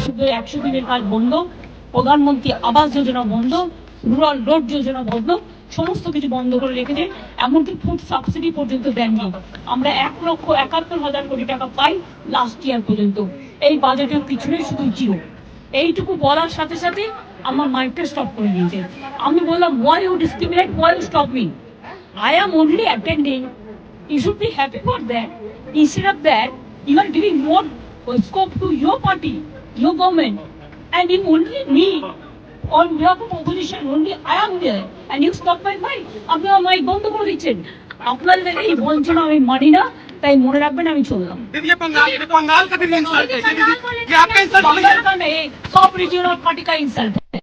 বছর ধরে 100 দিনের কাজ বন্ধ, প্রধানমন্ত্রী আবাস যোজনা বন্ধ, রুরাল রোড যোজনা বন্ধ, সমস্ত কিছু বন্ধ করে রেখেছে। এমনকি ফুড সাবসিডি পর্যন্ত দেননি। আমরা 1,71,000 কোটি টাকা পাই লাস্ট ইয়ার পর্যন্ত। এই বাজেটের পিছনে শুধু জিরো। এইটুকু বলার সাথে সাথে আমার মাইন্ডটা স্টপ করে দিয়েছে। আমি বললাম, why you discriminate, why you stop me? I am only attending. You should be happy for that. Instead of that, you are giving more scope to your party, your government, and in only me, on behalf of opposition, only I am there, and you stop my mic. আপনি আমার mic বন্ধ করে দিচ্ছেন। আপনাদের এই বঞ্চনা আমি মানি না, তাই মনে রাখবেন আমি চললাম। सब रीजनल पार्टी का इंसल्ट है।